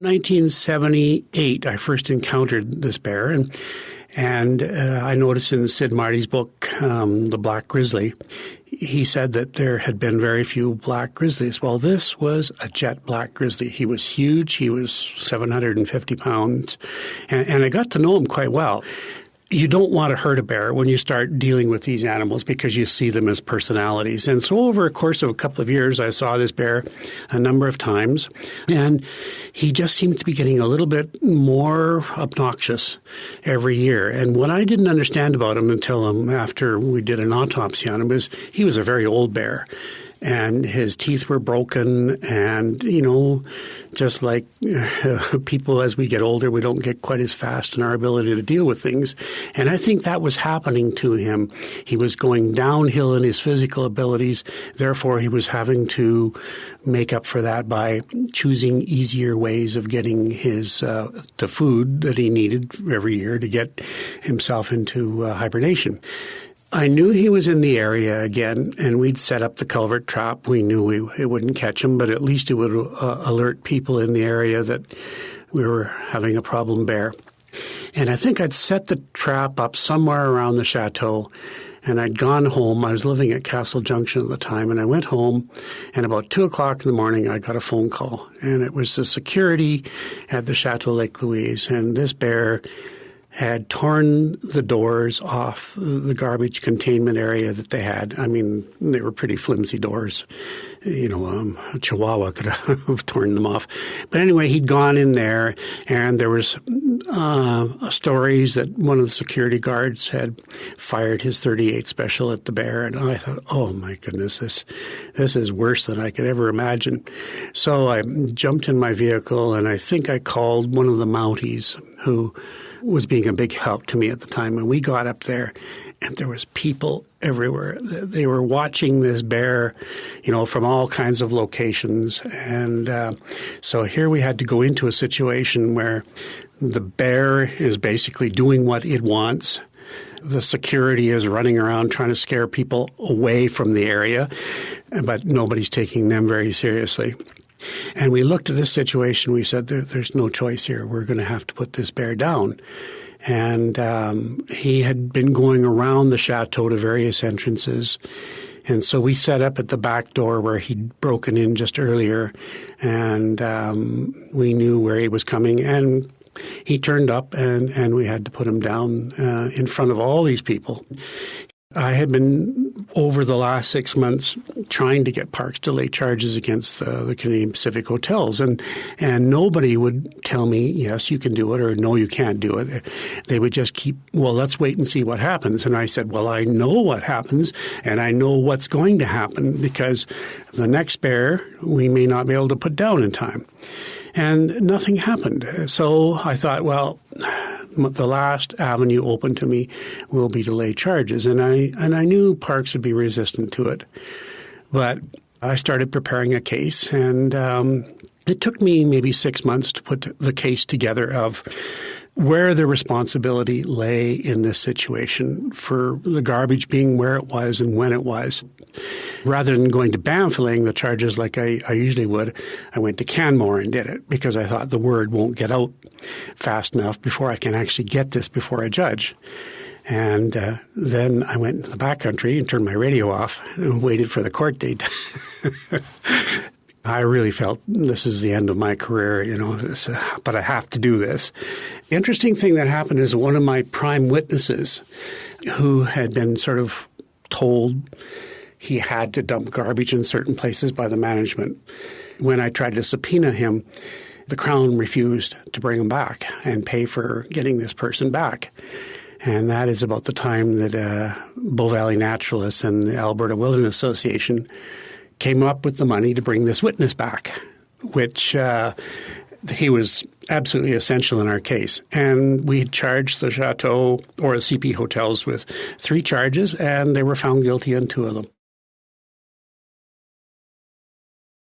1978, I first encountered this bear, and I noticed in Sid Marty's book, The Black Grizzly, he said that there had been very few black grizzlies. Well, this was a jet black grizzly. He was huge. He was 750 pounds, and I got to know him quite well. You don't want to hurt a bear when you start dealing with these animals because you see them as personalities. And so over a course of a couple of years, I saw this bear a number of times, and he just seemed to be getting a little bit more obnoxious every year. And what I didn't understand about him until after we did an autopsy on him was he was a very old bear. And his teeth were broken, and, just like people as we get older, we don't get quite as fast in our ability to deal with things. And I think that was happening to him. He was going downhill in his physical abilities. Therefore, he was having to make up for that by choosing easier ways of getting the food that he needed every year to get himself into hibernation. I knew he was in the area again, and we'd set up the culvert trap. We knew it wouldn't catch him, but at least it would alert people in the area that we were having a problem bear. And I think I'd set the trap up somewhere around the chateau, and I'd gone home. I was living at Castle Junction at the time, and I went home, and about 2 o'clock in the morning, I got a phone call, and it was the security at the Chateau Lake Louise, and this bear had torn the doors off the garbage containment area that they had. I mean, they were pretty flimsy doors. A Chihuahua could have torn them off. But anyway, he'd gone in there, and there was stories that one of the security guards had fired his .38 special at the bear. And I thought, oh, my goodness, this is worse than I could ever imagine. So I jumped in my vehicle, and I think I called one of the Mounties who was being a big help to me at the time. And we got up there, and there was people everywhere. They were watching this bear, from all kinds of locations. And so here we had to go into a situation where the bear is basically doing what it wants. The security is running around trying to scare people away from the area, but nobody's taking them very seriously. And we looked at this situation. We said, there's no choice here. We're going to have to put this bear down. And he had been going around the chateau to various entrances. And so we set up at the back door where he'd broken in just earlier. And we knew where he was coming. And he turned up, and we had to put him down in front of all these people. I had been, over the last 6 months, trying to get parks to lay charges against the Canadian Pacific hotels, and nobody would tell me, yes, you can do it, or no, you can't do it. They would just keep, well, let's wait and see what happens. And I said, well, I know what happens, and I know what's going to happen, because the next bear we may not be able to put down in time. And nothing happened. So I thought, well, the last avenue open to me will be to lay charges. And I knew parks would be resistant to it. But I started preparing a case, and it took me maybe 6 months to put the case together of where the responsibility lay in this situation for the garbage being where it was and when it was. Rather than going to Banff laying the charges like I usually would, I went to Canmore and did it because I thought the word won't get out fast enough before I can actually get this before a judge. And then I went into the backcountry and turned my radio off and waited for the court date. I really felt this is the end of my career, but I have to do this. The interesting thing that happened is one of my prime witnesses, who had been sort of told he had to dump garbage in certain places by the management. When I tried to subpoena him, the Crown refused to bring him back and pay for getting this person back. And that is about the time that Bow Valley Naturalists and the Alberta Wilderness Association came up with the money to bring this witness back, which he was absolutely essential in our case. And we charged the Chateau or the CP hotels with 3 charges, and they were found guilty on 2 of them.